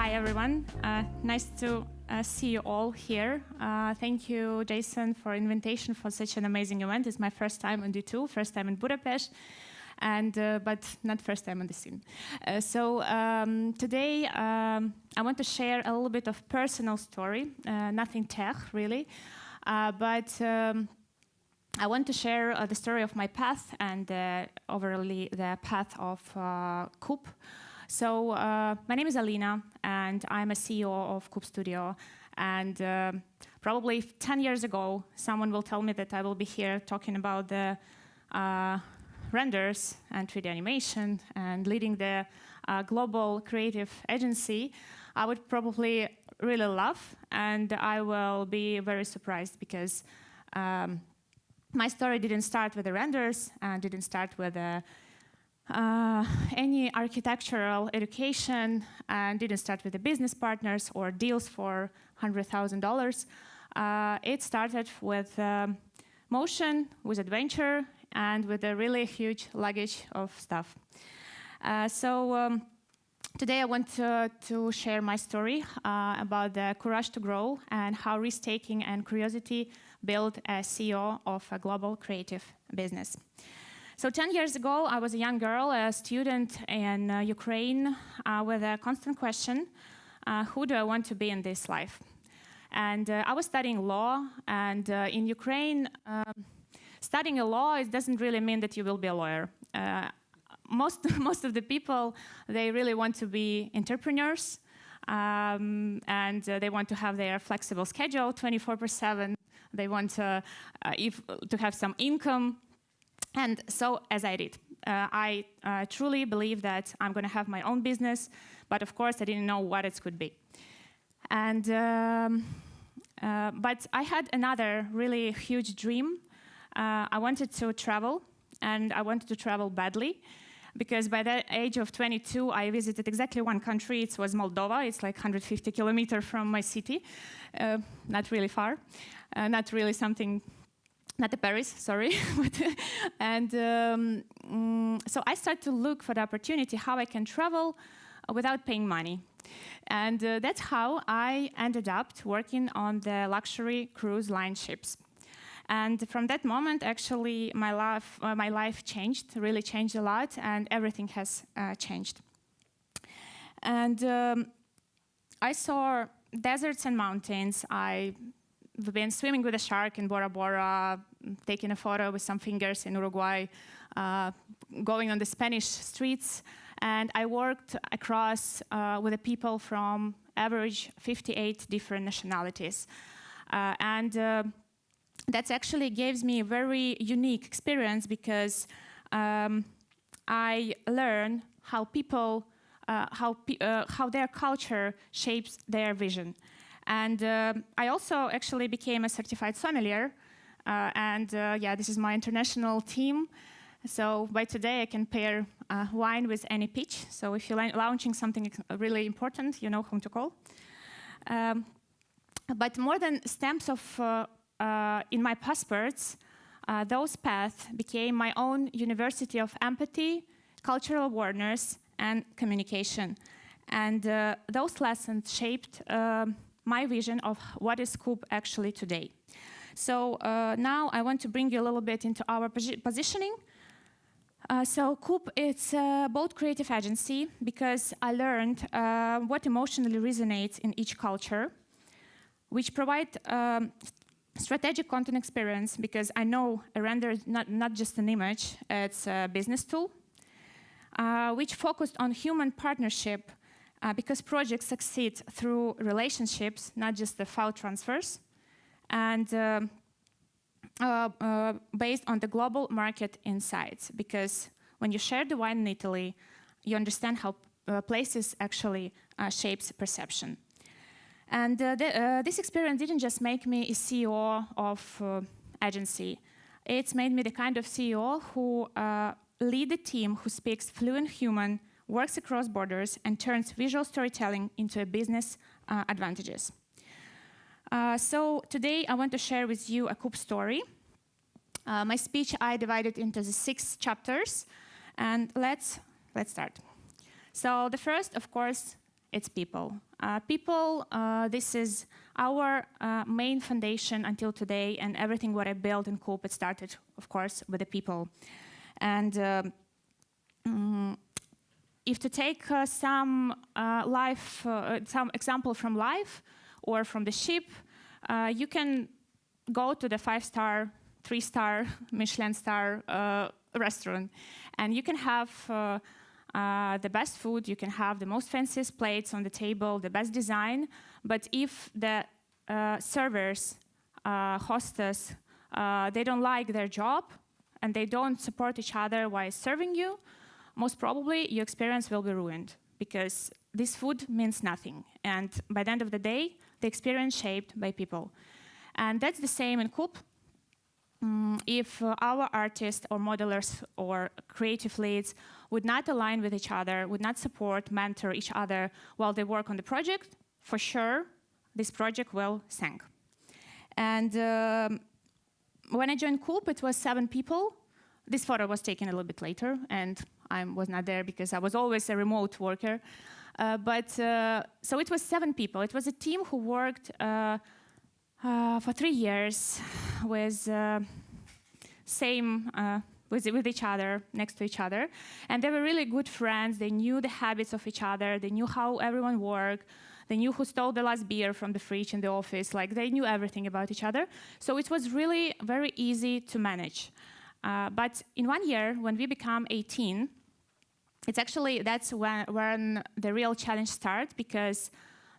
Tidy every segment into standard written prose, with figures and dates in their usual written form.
Hi, everyone. Nice to see you all here. Thank you, Jason, for invitation for such an amazing event. It's my first time on D2, first time in Budapest, and but not first time on the scene. Today, I want to share a little bit of personal story, nothing tech, really, but I want to share the story of my path and overall the path of CUUB. So my name is Alina, and I'm a CEO of CUUB Studio. And probably 10 years ago, someone will tell me that I will be here talking about the renders and 3D animation and leading the global creative agency. I would probably really laugh, and I will be very surprised because my story didn't start with the renders and didn't start with any architectural education and didn't start with the business partners or deals for $100,000. It started with motion, with adventure, and with a really huge luggage of stuff. Today I want to share my story about the courage to grow and how risk-taking and curiosity built a CEO of a global creative business. So 10 years ago, I was a young girl, a student in Ukraine, with a constant question, who do I want to be in this life? And I was studying law, and in Ukraine, studying a law, it doesn't really mean that you will be a lawyer. Most of the people, they really want to be entrepreneurs, and they want to have their flexible schedule 24/7. They want to have some income. And so, as I did, I truly believe that I'm going to have my own business, but of course, I didn't know what it could be. And but I had another really huge dream. I wanted to travel, and I wanted to travel badly, because by the age of 22, I visited exactly one country. It was Moldova. It's like 150 kilometers from my city, not really far, not really something. Not Paris, sorry. And so I started to look for the opportunity how I can travel without paying money. And that's how I ended up working on the luxury cruise line ships. And from that moment, actually, my life changed, really changed a lot, and everything has changed. And I saw deserts and mountains. I've been swimming with a shark in Bora Bora, taking a photo with some fingers in Uruguay, going on the Spanish streets. And I worked across with the people from average 58 different nationalities. That actually gives me a very unique experience because I learn how people, how their culture shapes their vision. And I also actually became a certified sommelier. Yeah, this is my international team. So by today, I can pair wine with any pitch. So if you're launching something really important, you know whom to call. But more than stamps of in my passports, those paths became my own university of empathy, cultural awareness, and communication. And those lessons shaped my vision of what is CUUB actually today. So now I want to bring you a little bit into our positioning. So CUUB, it's a bold creative agency because I learned what emotionally resonates in each culture, which provide strategic content experience because I know a render is not just an image, it's a business tool, which focused on human partnership because projects succeed through relationships, not just the file transfers, and based on the global market insights. Because when you share the wine in Italy, you understand how places actually shapes perception. And this experience didn't just make me a CEO of agency. It's made me the kind of CEO who lead a team who speaks fluent human, works across borders, and turns visual storytelling into a business advantages. So today I want to share with you a CUUB story. My speech I divided into the 6 chapters, and let's start. So the first, of course, it's people. This is our main foundation until today, and everything what I built in CUUB, it started, of course, with the people. And if to take some example from life or from the ship, you can go to the 5-star, 3-star, Michelin star restaurant, and you can have the best food, you can have the most fanciest plates on the table, the best design, but if the servers, hostess, they don't like their job and they don't support each other while serving you, most probably your experience will be ruined, because this food means nothing. And by the end of the day, the experience shaped by people. And that's the same in CUUB. If our artists or modelers or creative leads would not align with each other, would not support, mentor each other while they work on the project, for sure, this project will sink. And when I joined CUUB, it was 7 people. This photo was taken a little bit later, and I was not there because I was always a remote worker. So it was 7 people. It was a team who worked for 3 years with with each other, next to each other. And they were really good friends. They knew the habits of each other. They knew how everyone worked. They knew who stole the last beer from the fridge in the office. Like, they knew everything about each other. So it was really very easy to manage. But in 1 year, when we become 18, that's when the real challenge starts, because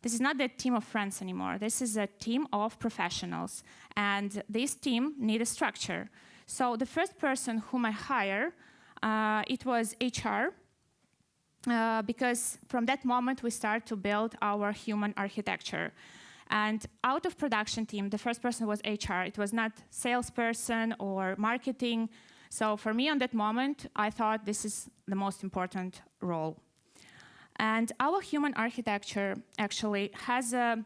this is not the team of friends anymore. This is a team of professionals. And this team needs a structure. So the first person whom I hired, it was HR, because from that moment we start to build our human architecture. And out of production team, the first person was HR. It was not salesperson or marketing. So for me, on that moment, I thought this is the most important role. And our human architecture actually has the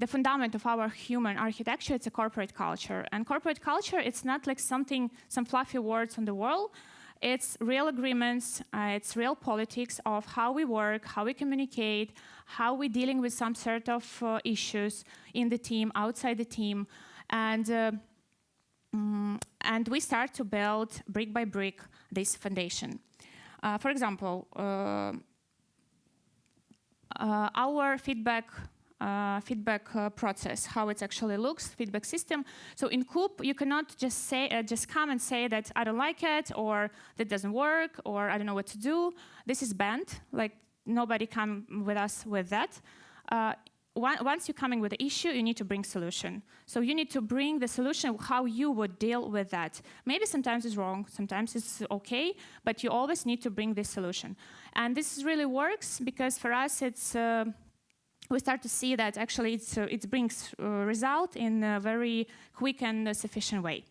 fundament of our human architecture. It's a corporate culture. And corporate culture, it's not like some fluffy words on the wall. It's real agreements, it's real politics of how we work, how we communicate, how we're dealing with some sort of issues in the team, outside the team. And we start to build brick by brick this foundation. For example, our feedback process, how it actually looks, feedback system. So in CUUB, you cannot just come and say that I don't like it, or that doesn't work, or I don't know what to do. This is banned. Like, nobody come with us with that. Once you're coming with the issue, you need to bring solution. So you need to bring the solution, how you would deal with that. Maybe sometimes it's wrong, sometimes it's okay, but you always need to bring this solution. And this really works because for us, we start to see that actually it brings result in a very quick and sufficient way.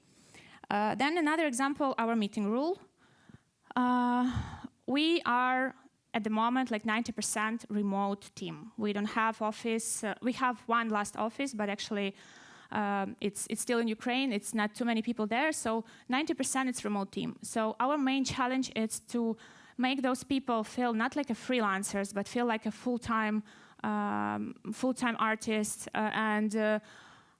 Then another example, our meeting rule. We are at the moment like 90% remote team. We don't have office. We have one last office, but actually it's still in Ukraine. It's not too many people there, so 90% it's remote team. So our main challenge is to make those people feel not like a freelancers, but feel like a full-time artists, and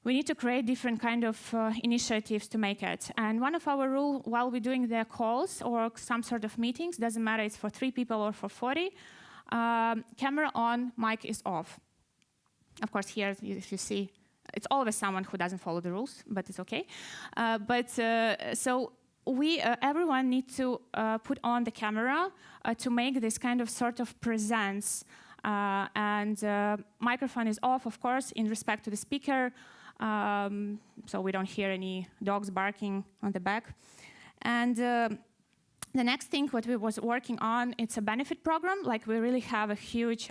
we need to create different kind of initiatives to make it. And one of our rules, while we're doing the calls or some sort of meetings, doesn't matter it's for 3 people or for 40, camera on, mic is off. Of course, here, if you see, it's always someone who doesn't follow the rules, but it's okay. So everyone needs to put on the camera to make this kind of sort of presence. Microphone is off, of course, in respect to the speaker, so we don't hear any dogs barking on the back. And the next thing what we was working on, it's a benefit program. Like, we really have a huge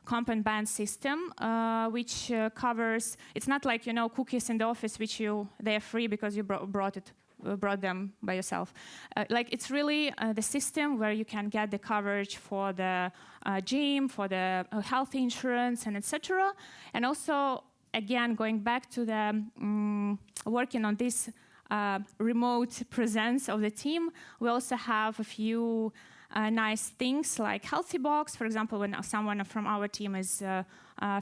comp and ban system, which covers, it's not like, cookies in the office, which they're free because you brought them by yourself. Like, it's really the system where you can get the coverage for the gym, for the health insurance, and etc. And also, again, going back to the working on this remote presence of the team, we also have a few nice things like healthy box. For example, when someone from our team is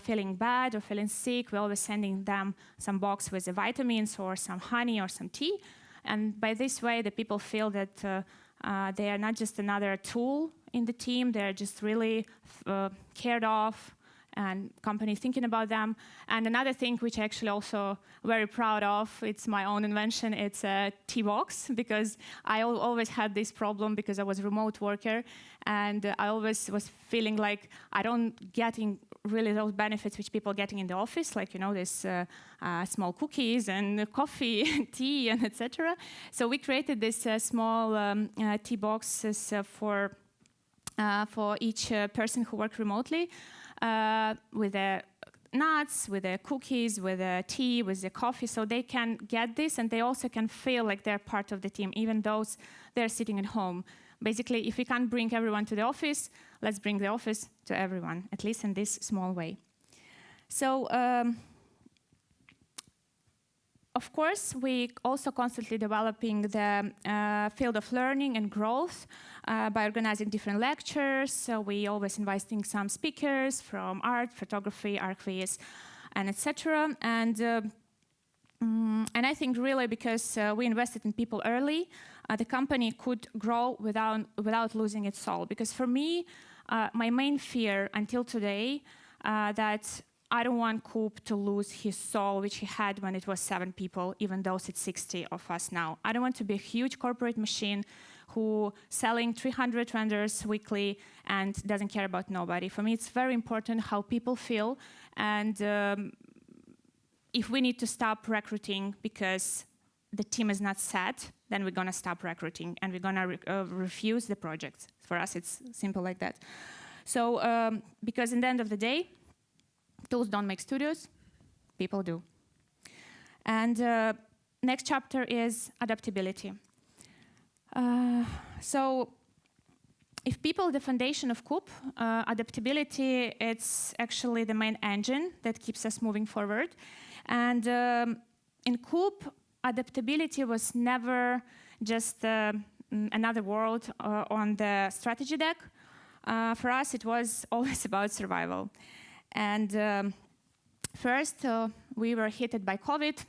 feeling bad or feeling sick, we're always sending them some box with the vitamins or some honey or some tea. And by this way, the people feel that they are not just another tool in the team, they're just really cared of, and company thinking about them. And another thing which I actually also very proud of, it's my own invention, it's a tea box, because I always had this problem because I was a remote worker, and I always was feeling like I don't getting really those benefits which people getting in the office, like, you know, this small cookies and coffee, tea, and etc. So we created this small tea boxes for each person who worked remotely, with the nuts, with the cookies, with the tea, with the coffee, so they can get this and they also can feel like they're part of the team, even though they're sitting at home. Basically, if we can't bring everyone to the office, let's bring the office to everyone, at least in this small way. So, of course, we also constantly developing the field of learning and growth by organizing different lectures. So we always inviting some speakers from art, photography, archives, and etc. And I think really because we invested in people early, the company could grow without losing its soul. Because for me, my main fear until today that I don't want CUUB to lose his soul, which he had when it was 7 people, even though it's 60 of us now. I don't want to be a huge corporate machine who selling 300 renders weekly and doesn't care about nobody. For me, it's very important how people feel. And if we need to stop recruiting because the team is not set, then we're going to stop recruiting and we're going to refuse the project. For us, it's simple like that. So, because in the end of the day, tools don't make studios, people do. And next chapter is adaptability. So if people are the foundation of CUUB, adaptability, it's actually the main engine that keeps us moving forward. And in CUUB, adaptability was never just another word on the strategy deck. For us, it was always about survival. And first, we were hit by COVID,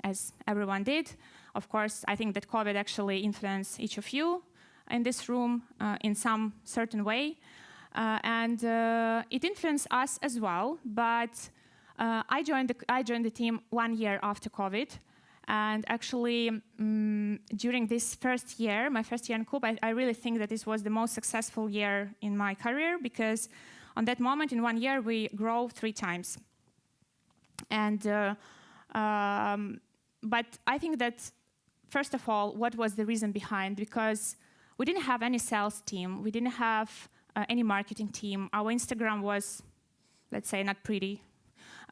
as everyone did. Of course, I think that COVID actually influenced each of you in this room in some certain way. And it influenced us as well, but I joined the team 1 year after COVID. And actually, during this first year, my first year in CUUB, I really think that this was the most successful year in my career, because on that moment, in 1 year, we grow 3 times. And but I think that, first of all, what was the reason behind? Because we didn't have any sales team. We didn't have any marketing team. Our Instagram was, let's say, not pretty.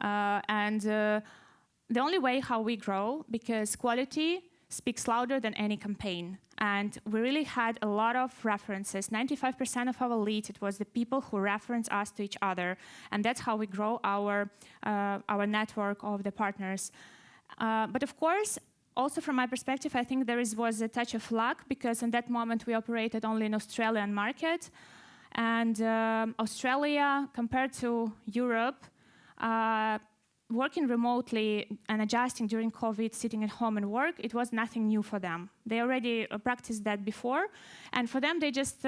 And the only way how we grow, because quality speaks louder than any campaign. And we really had a lot of references. 95% of our leads, it was the people who reference us to each other. And that's how we grow our network of the partners. But of course, also from my perspective, I think there was a touch of luck, because in that moment we operated only in Australian market. And Australia, compared to Europe, working remotely and adjusting during COVID, sitting at home and work, it was nothing new for them. They already practiced that before. And for them, they just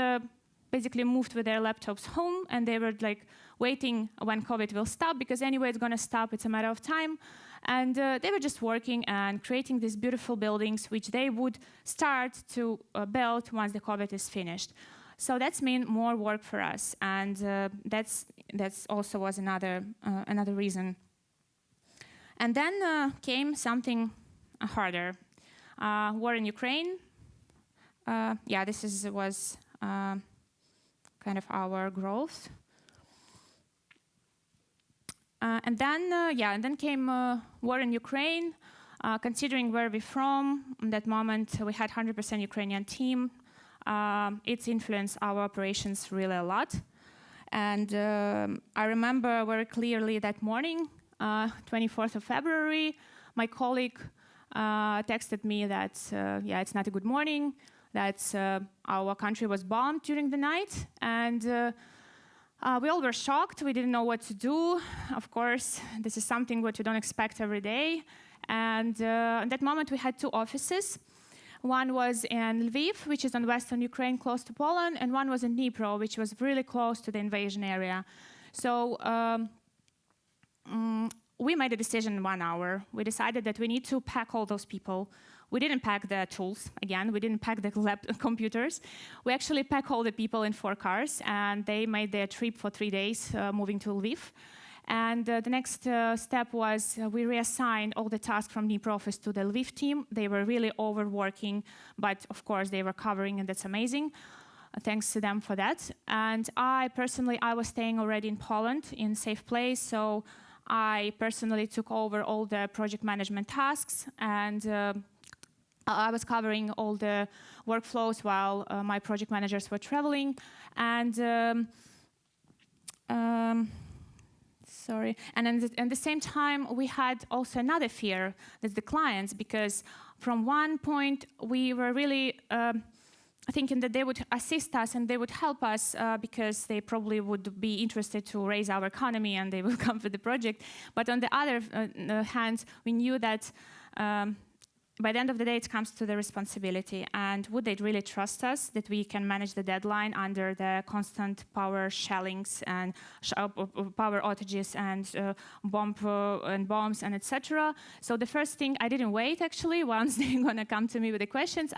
basically moved with their laptops home, and they were like waiting when COVID will stop, because anyway, it's going to stop. It's a matter of time. And they were just working and creating these beautiful buildings, which they would start to build once the COVID is finished. So that's mean more work for us. And that's also was another reason. And then came something harder. War in Ukraine. Yeah, this was kind of our growth. And then came war in Ukraine. Considering where we're from, at that moment we had 100% Ukrainian team. It's influenced our operations really a lot. And I remember very clearly that morning, 24th of February, my colleague texted me that, yeah, it's not a good morning. that our country was bombed during the night, and we all were shocked. We didn't know what to do. Of course, this is something what you don't expect every day. And at that moment, we had 2 offices. One was in Lviv, which is in western Ukraine, close to Poland, and one was in Dnipro, which was really close to the invasion area. So we made a decision in 1 hour. We decided that we need to pack all those people. We didn't pack the tools, again, we didn't pack the computers. We actually packed all the people in 4 cars, and they made their trip for 3 days, moving to Lviv. And the next step was we reassigned all the tasks from Dnipro office to the Lviv team. They were really overworking, but of course they were covering, and that's amazing. Thanks to them for that. And I personally, I was staying already in Poland in a safe place, so I personally took over all the project management tasks, and I was covering all the workflows while my project managers were traveling. And at the same time, we had also another fear, that's the clients, because from one point we were really thinking that they would assist us and they would help us because they probably would be interested to raise our economy and they will come for the project. But on the other hand, we knew that by the end of the day, it comes to the responsibility. And would they really trust us that we can manage the deadline under the constant power shellings and power outages and bombs and etc. So the first thing, I didn't wait actually. Once they're gonna come to me with the questions,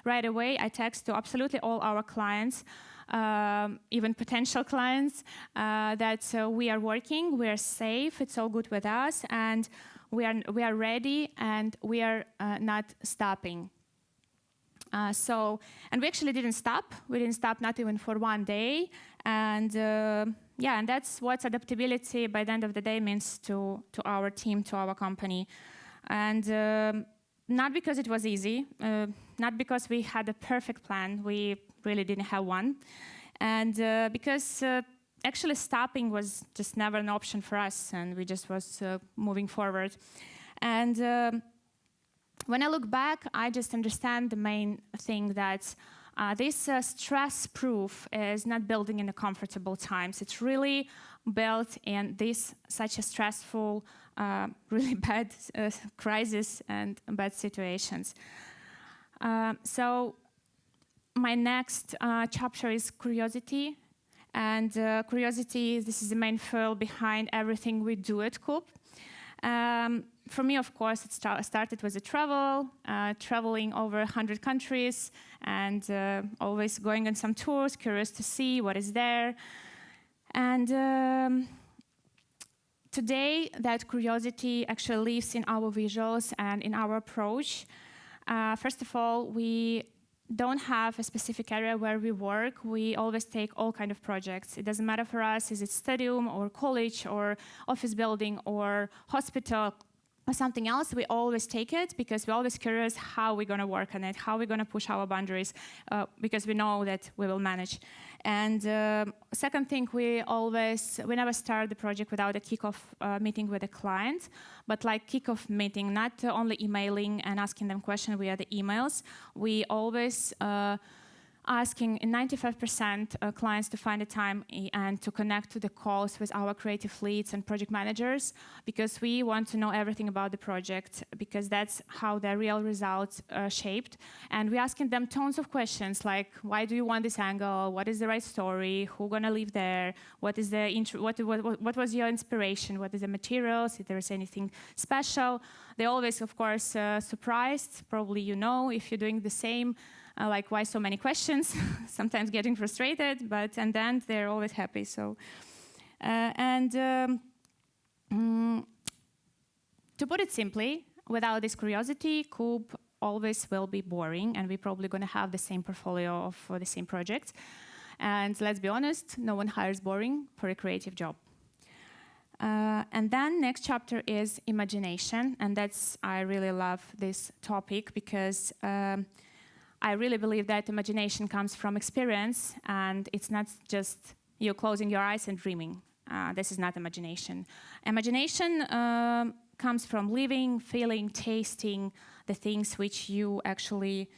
right away I text to absolutely all our clients, even potential clients, that we are working, we are safe, it's all good with us, and we are ready, and we are not stopping. And we actually didn't stop. We didn't stop, not even for 1 day. And and that's what adaptability by the end of the day means to our team, to our company. And not because it was easy, not because we had a perfect plan. We really didn't have one. And because actually stopping was just never an option for us, and we just was moving forward. And when I look back, I just understand the main thing that this stress-proof is not building in the comfortable times. It's really built in such a stressful, really bad crisis and bad situations. So my next chapter is curiosity. And curiosity, this is the main fuel behind everything we do at CUUB. For me, of course, it started with travel, traveling over 100 countries, and always going on some tours, curious to see what is there. And today, that curiosity actually lives in our visuals and in our approach. First of all, we don't have a specific area where we work. We always take all kind of projects. It doesn't matter for us, is it stadium or college or office building or hospital or something else. We always take it because we're always curious how we're gonna work on it, how we're gonna push our boundaries, because we know that we will manage. And second thing, we never start the project without a kickoff meeting with a client, but like kickoff meeting, not only emailing and asking them questions via the emails. We always asking 95% clients to find a time and to connect to the calls with our creative leads and project managers, because we want to know everything about the project, because that's how the real results are shaped. And we're asking them tons of questions like, why do you want this angle? What is the right story? Who's gonna live there? What is the what was your inspiration? What is the materials? If there is anything special? They always, of course, surprised. Probably you know if you're doing the same. Like, why so many questions? Sometimes getting frustrated, but and then they're always happy. So, to put it simply, without this curiosity, CUUB always will be boring, and we're probably going to have the same portfolio of the same projects. And let's be honest, no one hires boring for a creative job. And then next chapter is imagination, and I really love this topic because I really believe that imagination comes from experience, and it's not just you closing your eyes and dreaming. This is not imagination. Imagination comes from living, feeling, tasting the things which you actually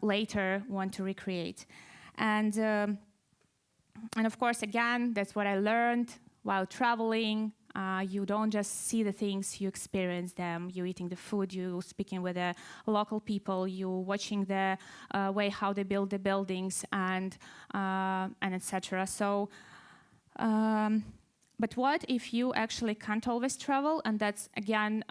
later want to recreate. And of course, again, that's what I learned while traveling. You don't just see the things, you experience them. You're eating the food, you speaking with the local people, you watching the way how they build the buildings, and etc. So, but what if you actually can't always travel? And that's again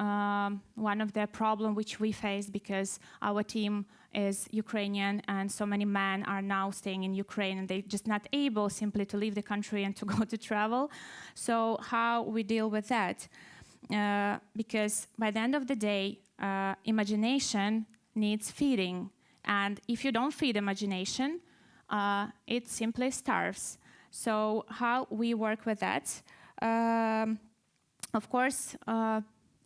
one of the problems which we face, because our team is Ukrainian, and so many men are now staying in Ukraine, and they're just not able simply to leave the country and to go to travel. So how we deal with that? Because by the end of the day, imagination needs feeding. And if you don't feed imagination, it simply starves. So how we work with that? Of course,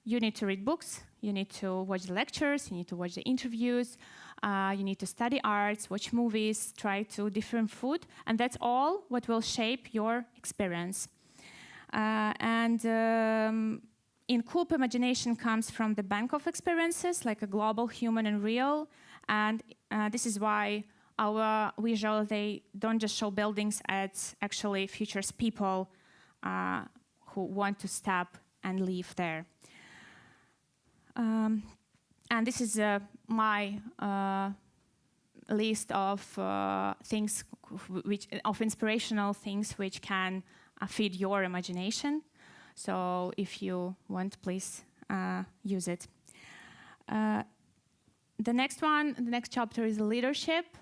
you need to read books, you need to watch the lectures, you need to watch the interviews, you need to study arts, watch movies, try to different food, and that's all what will shape your experience. In CUUB, imagination comes from the bank of experiences, like a global, human, and real, and this is why our visual, they don't just show buildings, it actually features people who want to stop and live there. And this is my list of things, of inspirational things which can feed your imagination. So if you want, please use it. The next chapter is leadership.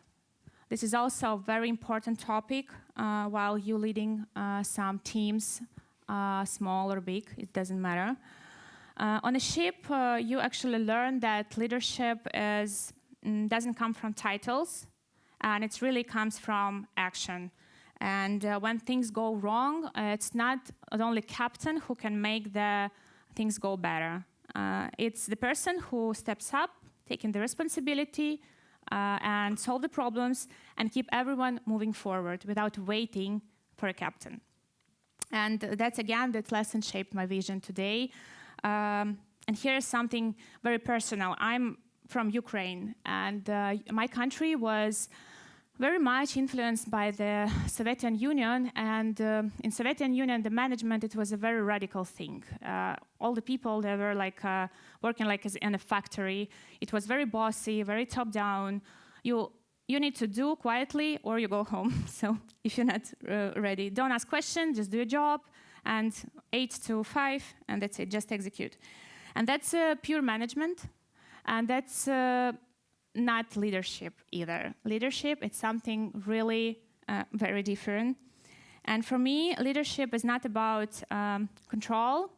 This is also a very important topic while you're leading some teams, small or big, it doesn't matter. On a ship, you actually learn that leadership doesn't come from titles, and it really comes from action. And when things go wrong, it's not the only captain who can make the things go better. It's the person who steps up, taking the responsibility, and solve the problems, and keep everyone moving forward without waiting for a captain. And that's, again, that lesson shaped my vision today. And here's something very personal. I'm from Ukraine, and my country was very much influenced by the Soviet Union, and in Soviet Union, the management, it was a very radical thing. All the people, they were like working like in a factory. It was very bossy, very top-down. You need to do quietly or you go home. So if you're not ready, don't ask questions, just do your job, and 8 to 5, and that's it, just execute. And that's pure management, and that's not leadership either. Leadership, it's something really very different. And for me, leadership is not about control,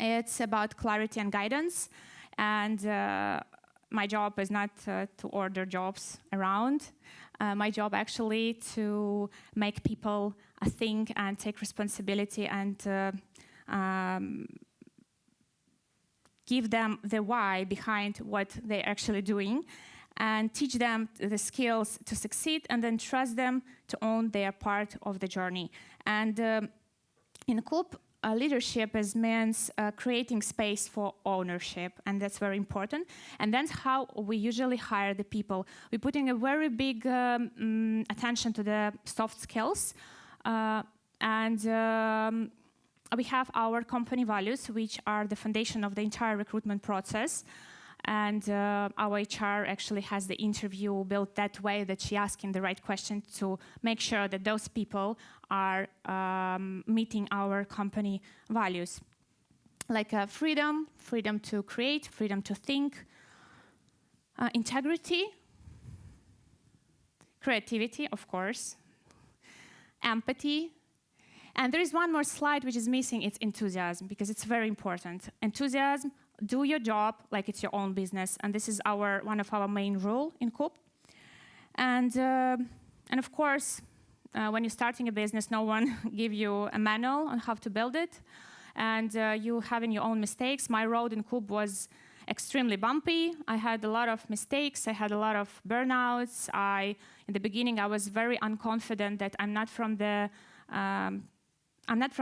it's about clarity and guidance. And my job is not to order jobs around. My job actually to make people think and take responsibility, and give them the why behind what they're actually doing, and teach them the skills to succeed, and then trust them to own their part of the journey. And in CUUB, leadership means creating space for ownership, and that's very important. And that's how we usually hire the people. We're putting a very big attention to the soft skills, and we have our company values, which are the foundation of the entire recruitment process. And our HR actually has the interview built that way that she asking the right question to make sure that those people are meeting our company values. Like freedom to create, freedom to think, integrity, creativity, of course, empathy. And there is one more slide which is missing, it's enthusiasm, because it's very important. Enthusiasm, do your job like it's your own business, and this is one of our main rule in CUUB. And of course, when you're starting a business, no one give you a manual on how to build it, and you having your own mistakes. My road in CUUB was extremely bumpy. I had a lot of mistakes. I had a lot of burnouts. In the beginning, I was very unconfident that I'm not from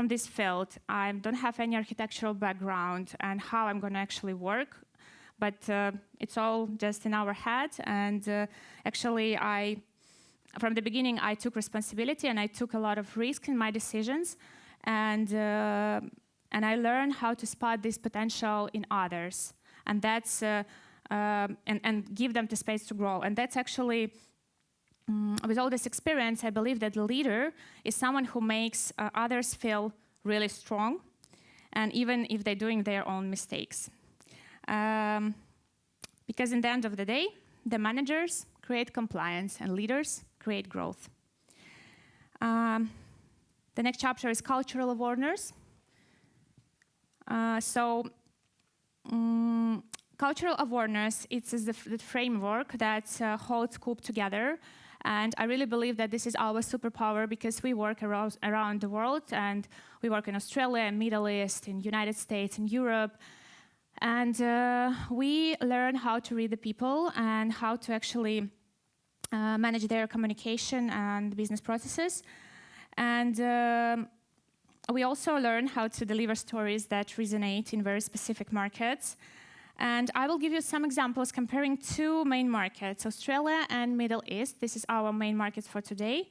this field. I don't have any architectural background, and how I'm going to actually work. but it's all just in our head. And actually, from the beginning, I took responsibility and I took a lot of risk in my decisions. And I learned how to spot this potential in others, and that's and give them the space to grow. And that's actually, with all this experience, I believe that the leader is someone who makes others feel really strong, and even if they're doing their own mistakes. Because in the end of the day, the managers create compliance and leaders create growth. The next chapter is cultural awareness. Cultural awareness, it's the framework that holds CUUB together. And I really believe that this is our superpower, because we work around the world, and we work in Australia, in Middle East, in United States, in Europe. And we learn how to read the people and how to actually manage their communication and business processes. And we also learn how to deliver stories that resonate in very specific markets. And I will give you some examples comparing two main markets, Australia and Middle East. This is our main market for today.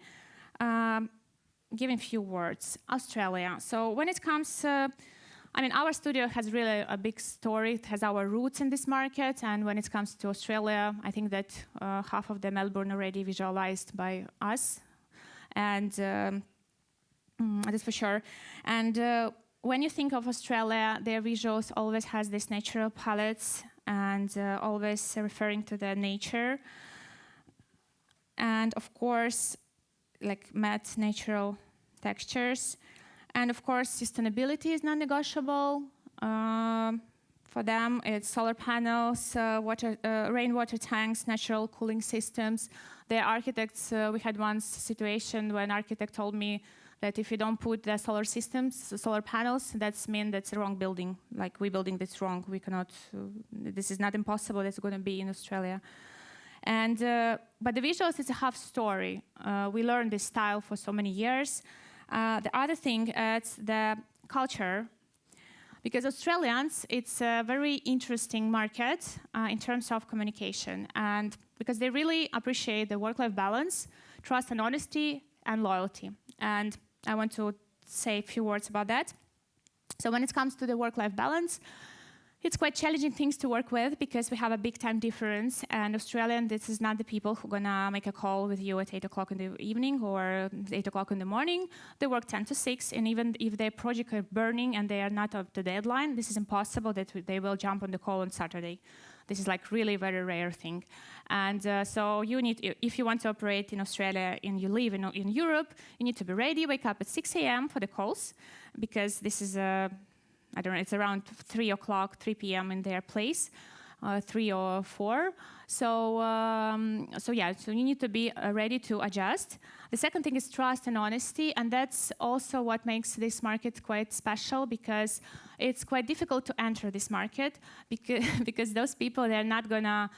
Giving few words. Australia. So when it comes, our studio has really a big story. It has our roots in this market. And when it comes to Australia, I think that half of the Melbourne already visualized by us. And that's for sure. And when you think of Australia, their visuals always has this natural palettes and always referring to the nature. And of course, like matte natural textures. And of course, sustainability is non-negotiable. For them, it's solar panels, rainwater tanks, natural cooling systems. The architects, we had once a situation when an architect told me that if you don't put the solar systems, solar panels, that's mean that's the wrong building. Like, we're building this wrong. We cannot, this is not impossible. It's going to be in Australia. And, but the visuals is a half story. We learned this style for so many years. The other thing is the culture. Because Australians, it's a very interesting market in terms of communication. And because they really appreciate the work-life balance, trust and honesty, and loyalty. And I want to say a few words about that. So when it comes to the work-life balance, it's quite challenging things to work with because we have a big time difference. And Australian, this is not the people who are gonna make a call with you at 8 o'clock in the evening or 8 o'clock in the morning. They work 10 to 6, and even if their project are burning and they are not up to deadline, this is impossible that they will jump on the call on Saturday. This is like really very rare thing. And so you need, if you want to operate in Australia and you live in Europe, you need to be ready, wake up at 6 a.m. for the calls, because this is, I don't know, it's around 3 o'clock, 3 p.m. in their place, 3 or 4. So you need to be ready to adjust. The second thing is trust and honesty, and that's also what makes this market quite special, because it's quite difficult to enter this market because those people, they're not gonna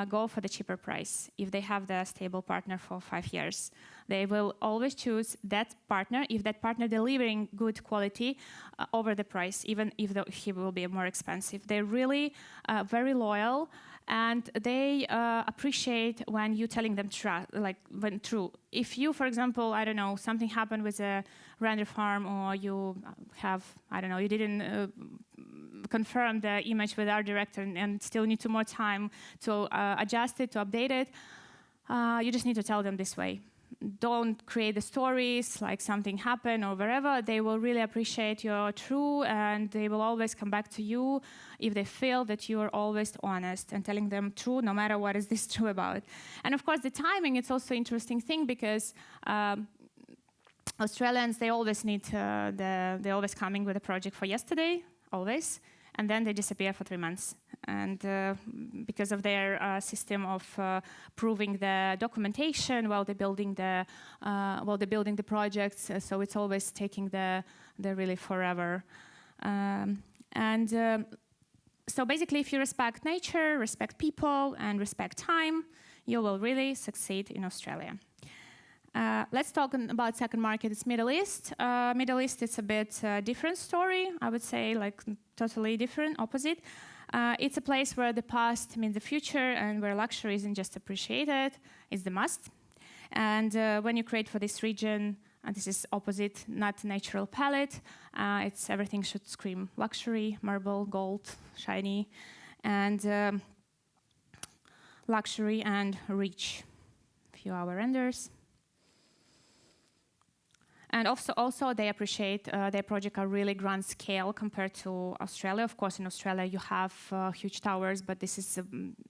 go for the cheaper price if they have the stable partner for 5 years. They will always choose that partner if that partner delivering good quality over the price, even if he will be more expensive. They're really very loyal, and they appreciate when you're telling them when true. If you, for example, I don't know, something happened with a render farm, or you have, I don't know, you didn't confirm the image with our director and still need more time to adjust it, to update it, you just need to tell them this way. Don't create the stories like something happened or wherever. They will really appreciate your true, and they will always come back to you if they feel that you are always honest and telling them true, no matter what is this true about. And of course, the timing, it's also an interesting thing, because Australians, they always need, they're always coming with a project for yesterday, always, and then they disappear for 3 months. And because of their system of proving the documentation while they're building the projects, so it's always taking the really forever. So basically, if you respect nature, respect people, and respect time, you will really succeed in Australia. Let's talk about second market. It's Middle East. Middle East, it's a bit different story. I would say like totally different, opposite. It's a place where the past means the future and where luxury isn't just appreciated, it's the must. And when you create for this region, and this is opposite, not natural palette, it's everything should scream luxury, marble, gold, shiny, and luxury and rich. Few our renders. And also they appreciate their projects are really grand scale compared to Australia. Of course, in Australia you have huge towers, but this is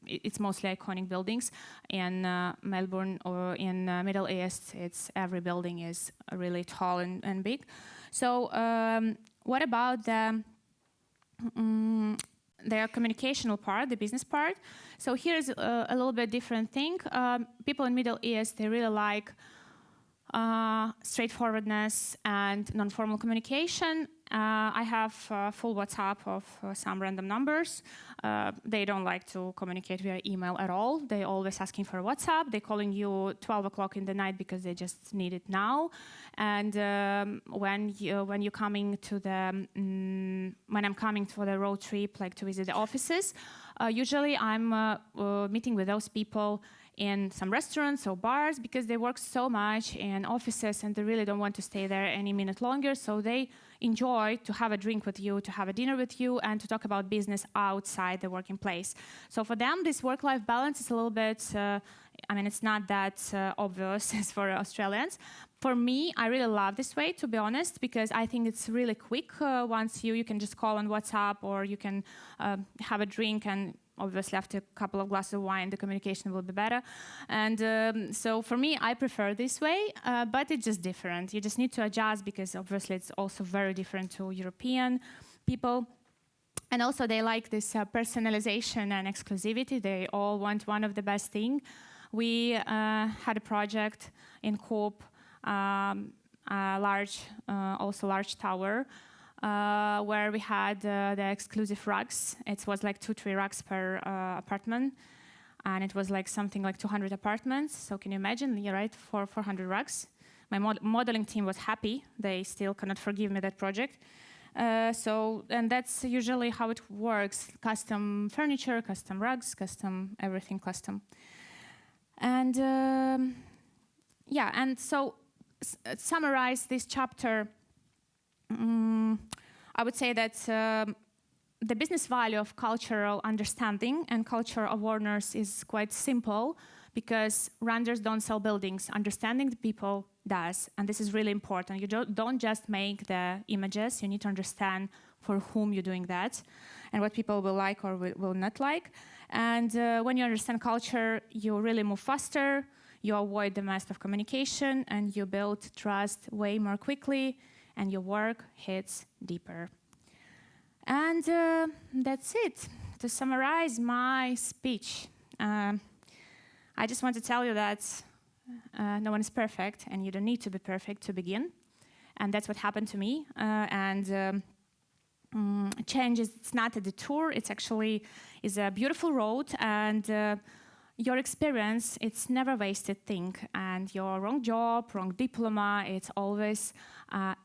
it's mostly iconic buildings. In Melbourne or in Middle East, it's every building is really tall and big. So what about their communicational part, the business part? So here's a little bit different thing. People in Middle East, they really like straightforwardness and non-formal communication. I have full WhatsApp of some random numbers. They don't like to communicate via email at all. They're always asking for WhatsApp. They're calling you 12 o'clock in the night because they just need it now. And when you're coming to the when I'm coming for the road trip, like to visit the offices, usually I'm meeting with those people in some restaurants or bars because they work so much in offices and they really don't want to stay there any minute longer. So they enjoy to have a drink with you, to have a dinner with you, and to talk about business outside the working place. So for them, this work-life balance is a little bit, I mean, it's not that obvious as for Australians. For me, I really love this way, to be honest, because I think it's really quick. Once you can just call on WhatsApp or you can have a drink, and obviously after a couple of glasses of wine, the communication will be better. And so for me, I prefer this way, but it's just different. You just need to adjust because obviously it's also very different to European people. And also they like this personalization and exclusivity. They all want one of the best things. We had a project in CUUB, also large tower, where we had the exclusive rugs. It was like 2-3 rugs per apartment, and it was like something like 200 apartments. So can you imagine? You're right, 400 rugs. My modeling team was happy. They still cannot forgive me that project. And that's usually how it works: custom furniture, custom rugs, custom everything, custom. And yeah, and so summarize this chapter. I would say that the business value of cultural understanding and cultural awareness is quite simple, because renders don't sell buildings. Understanding the people does, and this is really important. You don't just make the images. You need to understand for whom you're doing that and what people will like or will not like. And when you understand culture, you really move faster, you avoid the mess of communication, and you build trust way more quickly, and your work hits deeper. And that's it. To summarize my speech, I just want to tell you that no one is perfect, and you don't need to be perfect to begin. And that's what happened to me. Change is, it's not a detour, it's actually is a beautiful road, and your experience, it's never wasted thing. And your wrong job, wrong diploma, it's always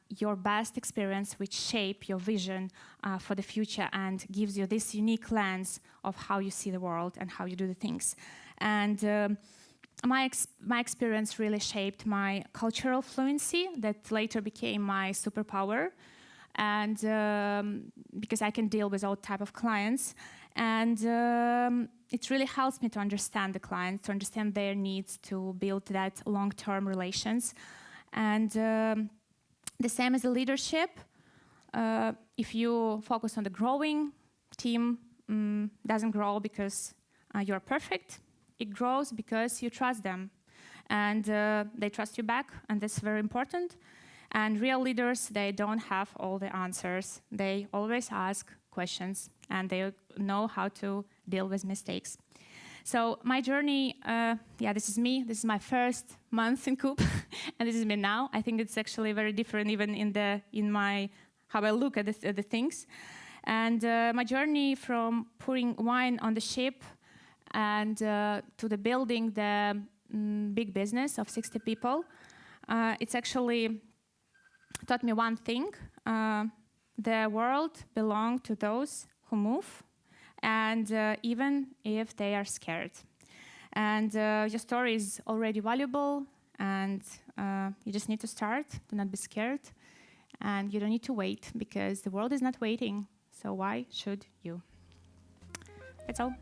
your best experience which shape your vision for the future and gives you this unique lens of how you see the world and how you do the things. And my experience really shaped my cultural fluency that later became my superpower. And because I can deal with all type of clients, and it really helps me to understand the clients, to understand their needs, to build that long-term relations. And the same as the leadership, if you focus on the growing, team doesn't grow because you're perfect. It grows because you trust them, and they trust you back, and that's very important. And real leaders, they don't have all the answers. They always ask questions, and they know how to deal with mistakes. So my journey, yeah, this is me. This is my first month in CUUB, and this is me now. I think it's actually very different, even in my how I look at the things. And my journey from pouring wine on the ship and to the building the big business of 60 people, it's actually taught me one thing: the world belongs to those who move, and even if they are scared. And your story is already valuable, and you just need to start. Do not be scared, and you don't need to wait, because the world is not waiting. So why should you? That's all.